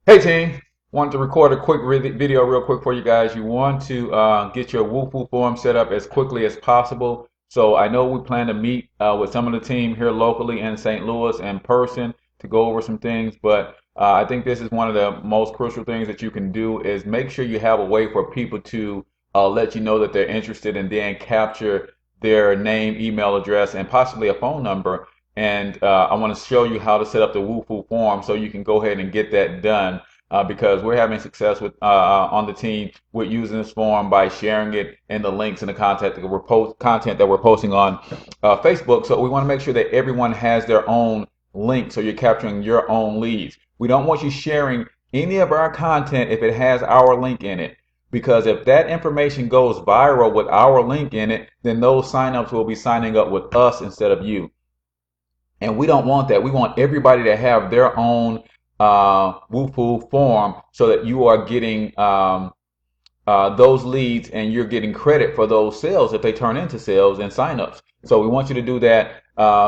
Hey team, wanted to record a quick video real quick for you guys. You want to get your Wufoo form set up as quickly as possible. So I know we plan to meet with some of the team here locally in St. Louis in person to go over some things, but I think this is one of the most crucial things that you can do is make sure you have a way for people to let you know that they're interested and then capture their name, email address, and possibly a phone number. And I want to show you how to set up the Wufoo form so you can go ahead and get that done because we're having success with on the team with using this form by sharing it in the links and the content that we're posting on Facebook. So we want to make sure that everyone has their own link, so you're capturing your own leads. We don't want you sharing any of our content if it has our link in it. Because if that information goes viral with our link in it, then those signups will be signing up with us instead of you. And we don't want that. We want everybody to have their own Wufoo form so that you are getting those leads and you're getting credit for those sales if they turn into sales and signups. So we want you to do that.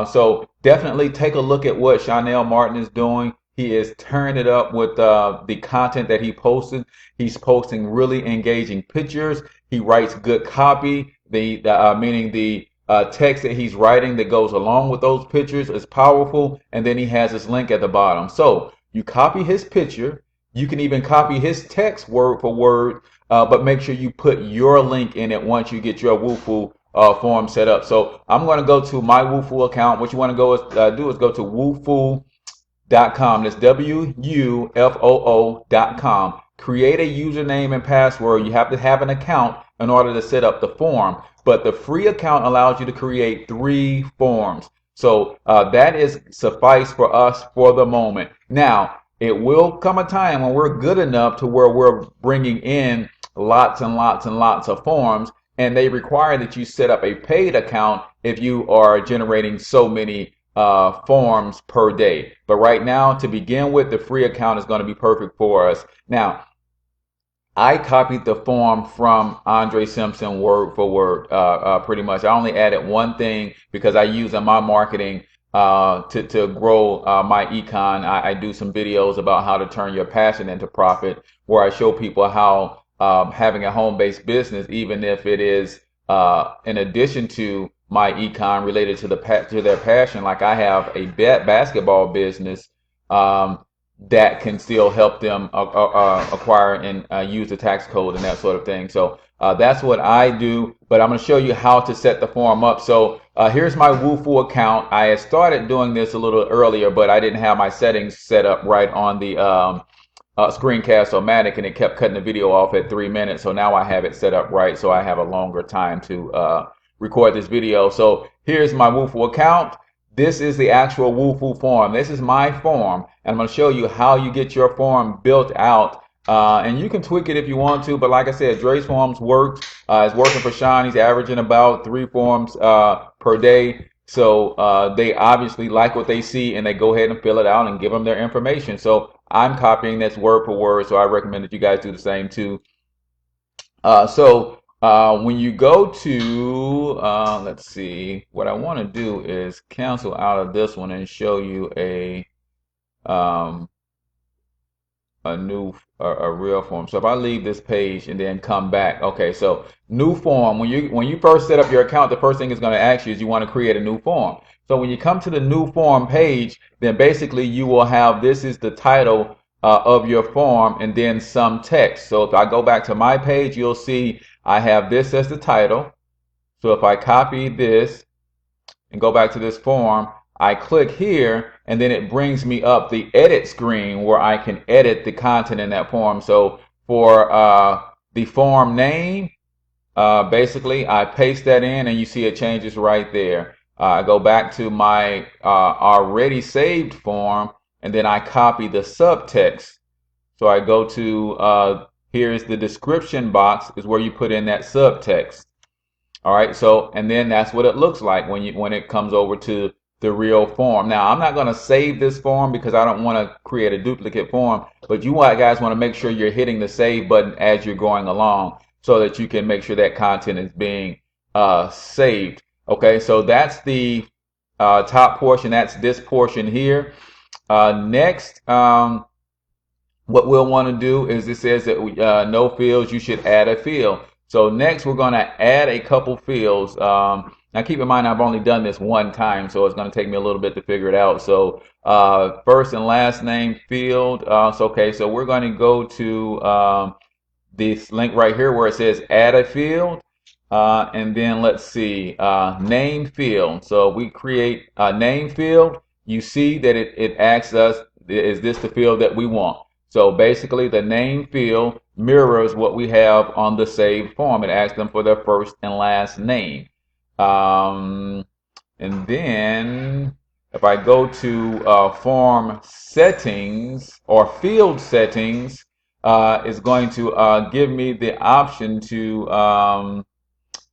So definitely take a look at what Chanel Martin is doing. He is tearing it up with the content that he posted. He's posting really engaging pictures. He writes good copy. Meaning the text that he's writing that goes along with those pictures is powerful, and then he has his link at the bottom. So you copy his picture. You can even copy his text word for word, but make sure you put your link in it once you get your Wufoo form set up. So I'm going to go to my Wufoo account. What you want to do is go to wufoo.com. That's WUFOO.com. Create a username and password. You have to have an account in order to set up the form. But the free account allows you to create 3 forms. So that is suffice for us for the moment. Now, it will come a time when we're good enough to where we're bringing in lots and lots and lots of forms, and they require that you set up a paid account if you are generating so many forms per day. But right now, to begin with, the free account is going to be perfect for us. Now, I copied the form from Andre Simpson word for word, pretty much. I only added one thing because I use in my marketing to grow my econ. I do some videos about how to turn your passion into profit, where I show people how having a home-based business, even if it is in addition to my econ related to their passion, like I have a basketball business. That can still help them acquire and use the tax code and that sort of thing. So that's what I do, but I'm going to show you how to set the form up. So here's my Wufoo account. I had started doing this a little earlier, but I didn't have my settings set up right on the Screencast-O-Matic, and it kept cutting the video off at 3 minutes. So now I have it set up right, so I have a longer time to record this video. So here's my Wufoo account. This is the actual Wufoo form. This is my form, and I'm going to show you how you get your form built out. And you can tweak it if you want to, but like I said, Dre's forms worked. It's working for Sean. He's averaging about 3 forms per day. So they obviously like what they see, and they go ahead and fill it out and give them their information. So I'm copying this word for word, so I recommend that you guys do the same too. When you go to, let's see, what I want to do is cancel out of this one and show you a real form. So if I leave this page and then come back, okay, so new form. When you first set up your account, the first thing it's going to ask you is you want to create a new form. So when you come to the new form page, then basically you will have, this is the title of your form and then some text. So if I go back to my page, you'll see I have this as the title. So if I copy this and go back to this form, I click here, and then it brings me up the edit screen where I can edit the content in that form. So for the form name, basically I paste that in, and you see it changes right there. I go back to my already saved form, and then I copy the subtext. So I go to here's the description box, is where you put in that subtext. All right, so and then that's what it looks like when it comes over to the real form. Now, I'm not going to save this form because I don't want to create a duplicate form, but you guys want to make sure you're hitting the save button as you're going along so that you can make sure that content is being saved. Okay, so that's the top portion. That's this portion here. Next, what we'll want to do is it says that no fields, you should add a field. So next we're going to add a couple fields. Now keep in mind I've only done this one time, so it's going to take me a little bit to figure it out. So first and last name field. So we're going to go to this link right here where it says add a field. And then let's see, name field. So we create a name field. You see that it asks us, is this the field that we want? So basically the name field mirrors what we have on the saved form. It asks them for their first and last name. And then if I go to form settings or field settings, it's going to give me the option to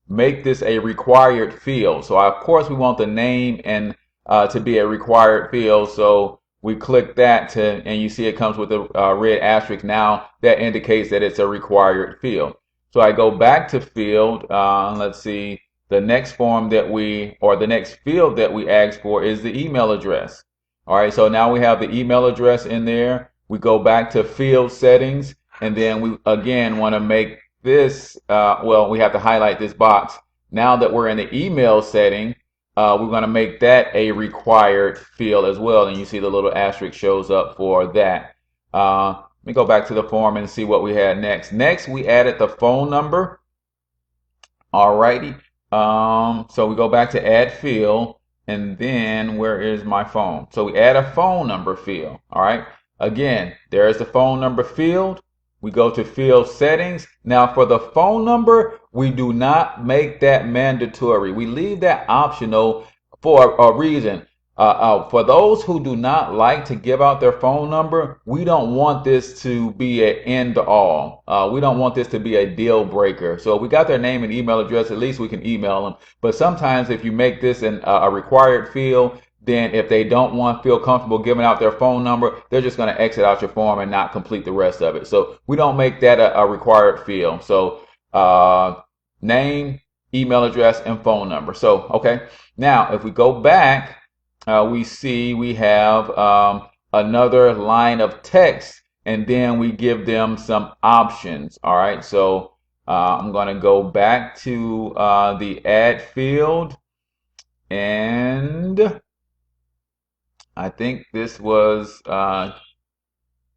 make this a required field. So of course we want the name and to be a required field. So we click that and you see it comes with a red asterisk. Now that indicates that it's a required field. So I go back to field. Let's see. The next form that the next field that we ask for is the email address. All right. So now we have the email address in there. We go back to field settings, and then we again want to make this. We have to highlight this box. Now that we're in the email setting, we're going to make that a required field as well, and you see the little asterisk shows up for that. Let me go back to the form and see what we had next. Next, we added the phone number. Alrighty. So we go back to add field, and then where is my phone? So we add a phone number field. All right. Again, there's the phone number field. We go to field settings. Now for the phone number, we do not make that mandatory. We leave that optional for a reason. For those who do not like to give out their phone number, we don't want this to be an end all. We don't want this to be a deal breaker. So if we got their name and email address, at least we can email them. But sometimes if you make this a required field, then if they don't feel comfortable giving out their phone number, they're just going to exit out your form and not complete the rest of it. So we don't make that a required field. So name, email address, and phone number. So, okay. Now, if we go back, we see we have another line of text, and then we give them some options. All right. So I'm going to go back to the add field, and I think this was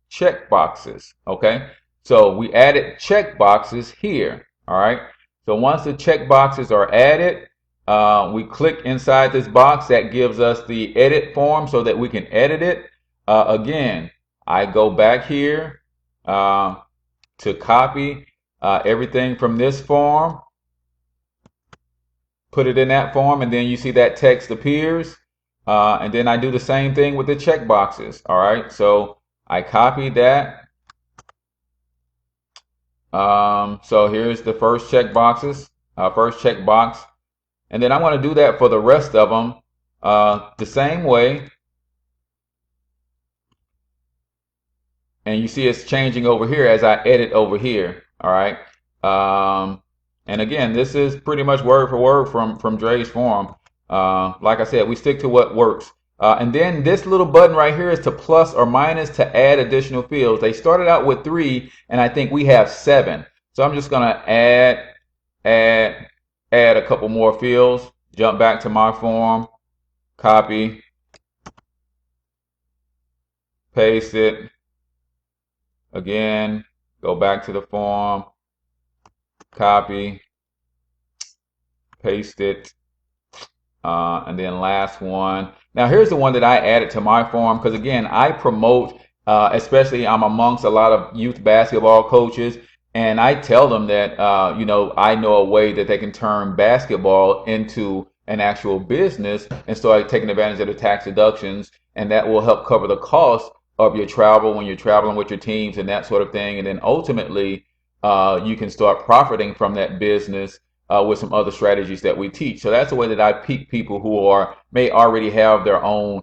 check boxes. Okay, so we added check boxes here. All right, so once the check boxes are added, we click inside this box that gives us the edit form so that we can edit it. Again, I go back here to copy everything from this form, put it in that form, and then you see that text appears. And then I do the same thing with the check boxes. All right, so I copy that. So here's the first check boxes, first check box, and then I'm going to do that for the rest of them the same way. And you see it's changing over here as I edit over here. All right. And again, this is pretty much word for word from Dre's form. Like I said, we stick to what works. And then this little button right here is to plus or minus to add additional fields. They started out with 3, and I think we have 7. So I'm just going to add a couple more fields, jump back to my form, copy, paste it. Again, go back to the form, copy, paste it. And then last one. Now here's the one that I added to my form because again I promote, especially I'm amongst a lot of youth basketball coaches, and I tell them that I know a way that they can turn basketball into an actual business and start taking advantage of the tax deductions, and that will help cover the cost of your travel when you're traveling with your teams and that sort of thing, and then ultimately you can start profiting from that business with some other strategies that we teach. So that's the way that I pique people who may already have their own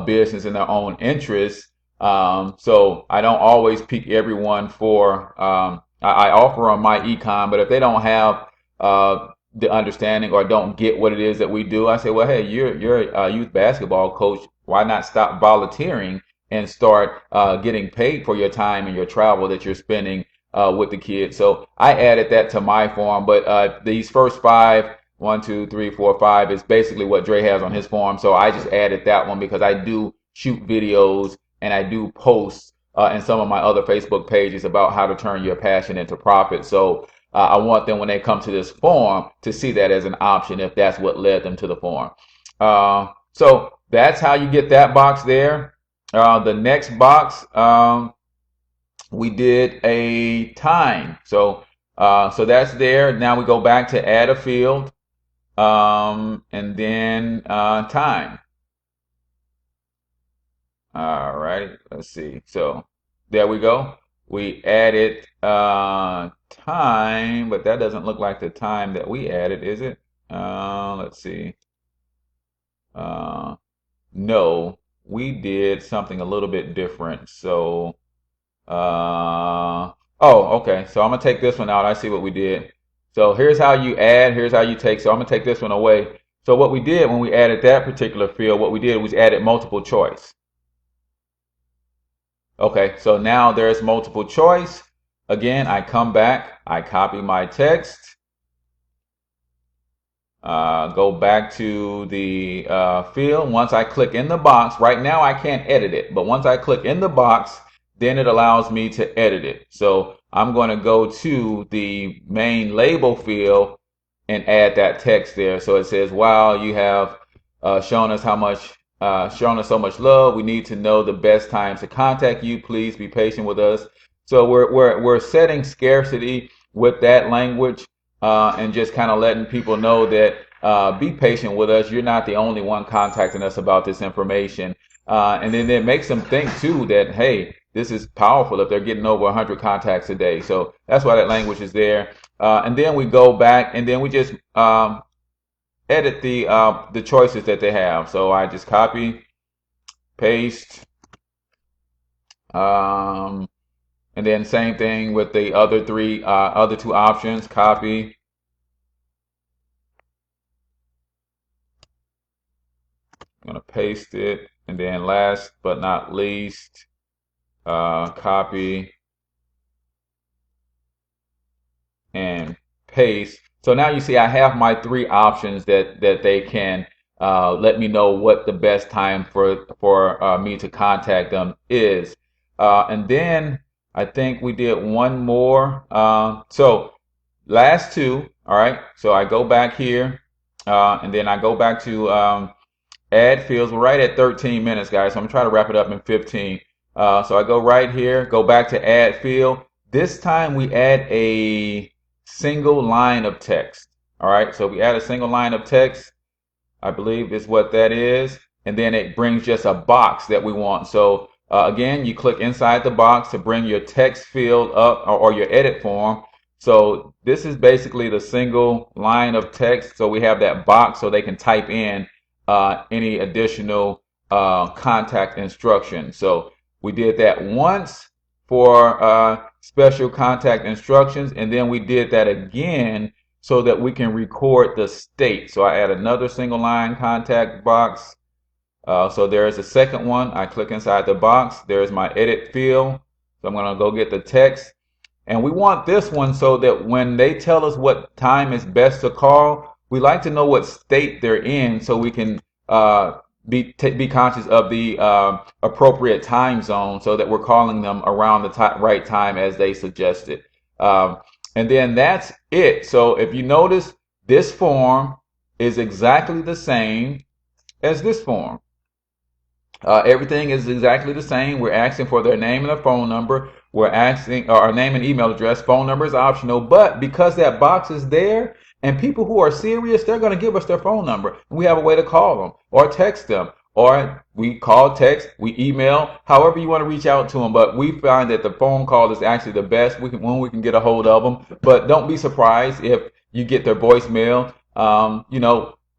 business and their own interests. So I don't always pique everyone for, I offer on my econ, but if they don't have the understanding or don't get what it is that we do, I say, well, hey, you're a youth basketball coach. Why not stop volunteering and start getting paid for your time and your travel that you're spending with the kids. So I added that to my form, but these first five, 1, 2, 3, 4, 5 is basically what Dre has on his form. So I just added that one because I do shoot videos and I do posts in some of my other Facebook pages about how to turn your passion into profit. So I want them when they come to this form to see that as an option if that's what led them to the form. So that's how you get that box there. The next box, we did a time. So that's there. Now we go back to add a field, and then time. All right, let's see. So there we go. We added time, but that doesn't look like the time that we added, is it? Let's see. No, we did something a little bit different. So, okay. So I'm gonna take this one out. I see what we did. So here's how you add, here's how you take. So I'm gonna take this one away. So what we did when we added that particular field, what we did was added multiple choice. Okay, so now there's multiple choice. Again, I come back, I copy my text, go back to the field. Once I click in the box, right now I can't edit it, but once I click in the box, then it allows me to edit it. So I'm going to go to the main label field and add that text there. So it says, wow, you have shown us so much love. We need to know the best times to contact you. Please be patient with us. So we're setting scarcity with that language, and just kind of letting people know that be patient with us. You're not the only one contacting us about this information. And then it makes them think too that, hey, this is powerful if they're getting over 100 contacts a day. So that's why that language is there. And then we go back and then we just edit the choices that they have. So I just copy, paste, and then same thing with the other two options. Copy, I'm gonna paste it, and then last but not least, copy and paste. So now you see I have my three options that they can let me know what the best time for me to contact them is. And then I think we did one more. So last two, all right. So I go back here, and then I go back to add fields. We're right at 13 minutes, guys. So I'm trying to wrap it up in 15. So I go right here, go back to add field. This time we add a single line of text. All right, so we add a single line of text, I believe is what that is, and then it brings just a box that we want. So again, you click inside the box to bring your text field up, or your edit form. So this is basically the single line of text. So we have that box so they can type in any additional contact instructions. So we did that once for special contact instructions, and then we did that again so that we can record the state. So I add another single line contact box. So there's a second one. I click inside the box. There's my edit field. So I'm going to go get the text. And we want this one so that when they tell us what time is best to call, we like to know what state they're in so we can be conscious of the appropriate time zone so that we're calling them around the right time as they suggested. And then that's it. So if you notice, this form is exactly the same as this form. Everything is exactly the same. We're asking for their name and their phone number. We're asking our name and email address. Phone number is optional, but because that box is there, and people who are serious, they're going to give us their phone number. We have a way to call them or text them, or we call, text, we email, however you want to reach out to them. But we find that the phone call is actually the best when we can get a hold of them. But don't be surprised if you get their voicemail.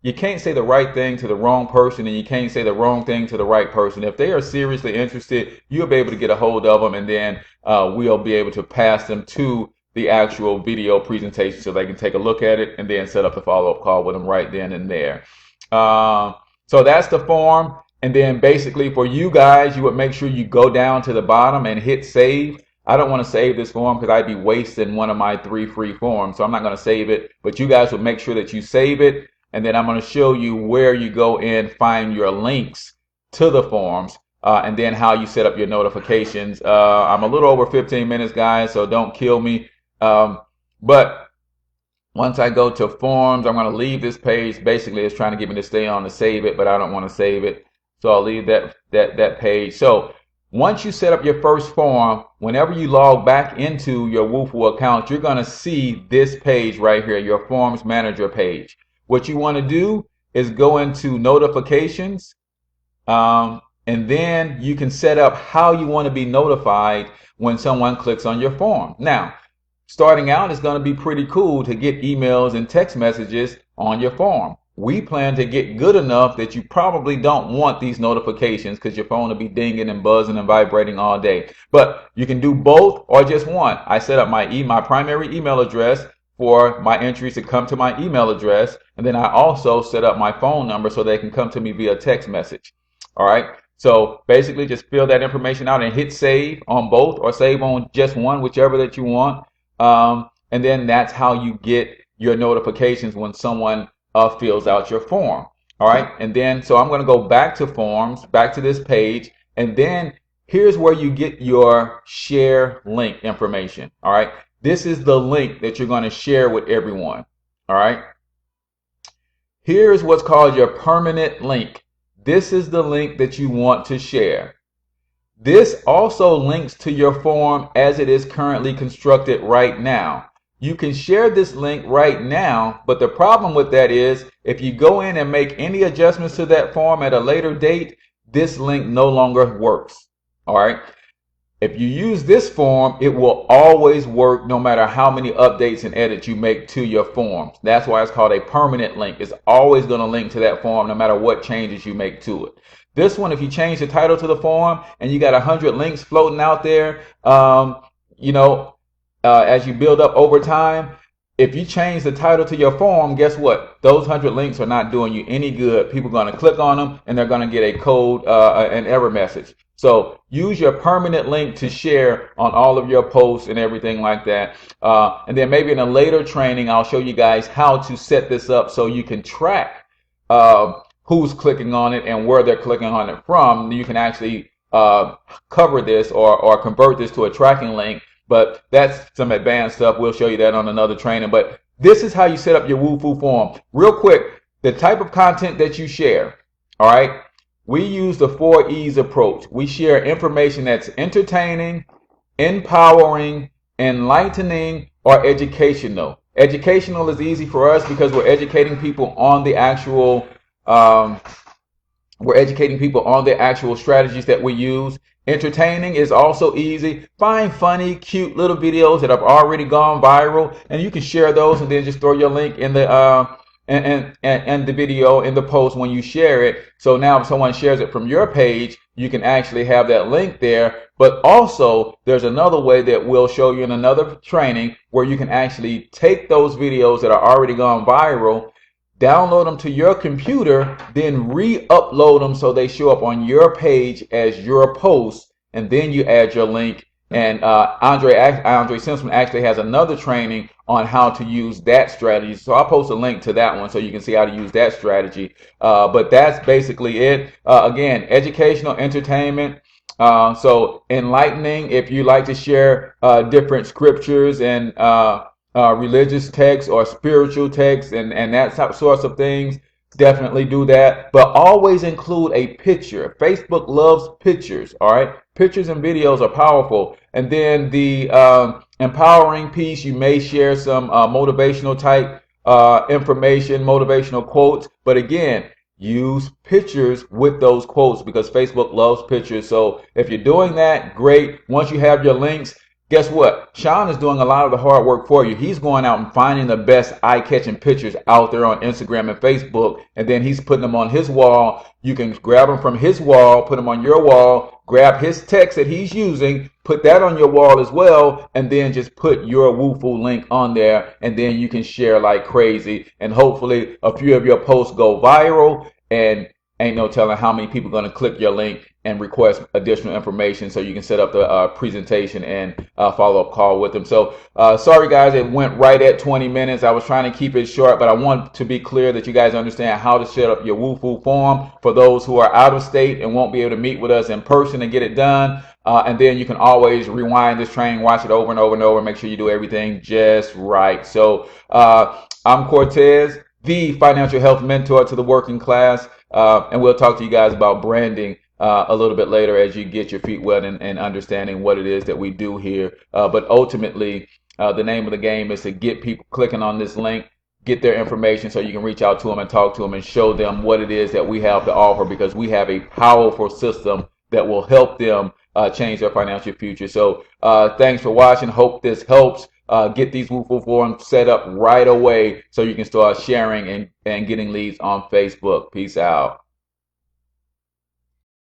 You can't say the right thing to the wrong person, and you can't say the wrong thing to the right person. If they are seriously interested, you'll be able to get a hold of them, and then we'll be able to pass them to the actual video presentation so they can take a look at it and then set up a follow-up call with them right then and there. So that's the form. And then basically for you guys, you would make sure you go down to the bottom and hit save. I don't want to save this form because I'd be wasting one of my 3 free forms. So I'm not going to save it, but you guys would make sure that you save it. And then I'm going to show you where you go in, find your links to the forms, and then how you set up your notifications. I'm a little over 15 minutes, guys, so don't kill me. But once I go to forms, I'm going to leave this page. Basically, it's trying to get me to stay on to save it, but I don't want to save it. So I'll leave that page. So once you set up your first form, whenever you log back into your Wufoo account, you're going to see this page right here, your Forms Manager page. What you want to do is go into notifications, and then you can set up how you want to be notified when someone clicks on your form. Now, starting out, it's going to be pretty cool to get emails and text messages on your form. We plan to get good enough that you probably don't want these notifications because your phone will be dinging and buzzing and vibrating all day. But you can do both or just one. I set up my primary email address for my entries to come to my email address, and then I also set up my phone number so they can come to me via text message. All right. So basically, just fill that information out and hit save on both or save on just one, whichever that you want. And then that's how you get your notifications when someone fills out your form. All right. And then, so I'm going to go back to forms, back to this page. And then here's where you get your share link information. All right. This is the link that you're going to share with everyone. All right. Here's what's called your permanent link. This is the link that you want to share. This also links to your form as it is currently constructed right now. You can share this link right now, but the problem with that is if you go in and make any adjustments to that form at a later date, this link no longer works. All right. If you use this form, it will always work no matter how many updates and edits you make to your forms. That's why it's called a permanent link. It's always going to link to that form no matter what changes you make to it. This one, if you change the title to the form and you got 100 links floating out there, as you build up over time, if you change the title to your form, guess what? Those 100 links are not doing you any good. People are going to click on them and they're going to get a code, an error message. So use your permanent link to share on all of your posts and everything like that. And then maybe in a later training, I'll show you guys how to set this up so you can track who's clicking on it and where they're clicking on it from. You can actually cover this or convert this to a tracking link. But that's some advanced stuff. We'll show you that on another training. But this is how you set up your Wufoo form. Real quick, the type of content that you share. All right. We use the 4 E's approach. We share information that's entertaining, empowering, enlightening, or educational. Educational is easy for us because we're educating people on the actual strategies that we use. Entertaining is also easy. Find funny, cute little videos that have already gone viral, and you can share those and then just throw your link in the and the video in the post when you share it. So now if someone shares it from your page, you can actually have that link there. But also there's another way that we'll show you in another training where you can actually take those videos that are already gone viral, download them to your computer, then re-upload them so they show up on your page as your post, and then you add your link. And Andre Simpson actually has another training on how to use that strategy. So I'll post a link to that one so you can see how to use that strategy. But that's basically it. Again, educational, entertainment. So enlightening, if you like to share different scriptures and religious texts or spiritual texts and that sorts of things, definitely do that. But always include a picture. Facebook loves pictures. All right. Pictures and videos are powerful. And then the empowering piece, you may share some motivational type information, motivational quotes. But again, use pictures with those quotes because Facebook loves pictures. So if you're doing that, great. Once you have your links, guess what? Sean is doing a lot of the hard work for you. He's going out and finding the best eye-catching pictures out there on Instagram and Facebook, and then he's putting them on his wall. You can grab them from his wall, put them on your wall, grab his text that he's using, put that on your wall as well, and then just put your Wufoo link on there, and then you can share like crazy, and hopefully a few of your posts go viral, and ain't no telling how many people are going to click your link and request additional information so you can set up the presentation and follow-up call with them. So sorry guys, it went right at 20 minutes. I was trying to keep it short, but I want to be clear that you guys understand how to set up your Wufoo form for those who are out of state and won't be able to meet with us in person and get it done. And then you can always rewind this training, watch it over and over and over, make sure you do everything just right. So I'm Cortez, the financial health mentor to the working class, and we'll talk to you guys about branding a little bit later as you get your feet wet and understanding what it is that we do here. But ultimately, the name of the game is to get people clicking on this link, get their information so you can reach out to them and talk to them and show them what it is that we have to offer, because we have a powerful system that will help them change their financial future. So thanks for watching. Hope this helps. Get these Wufoo forms set up right away so you can start sharing and getting leads on Facebook. Peace out.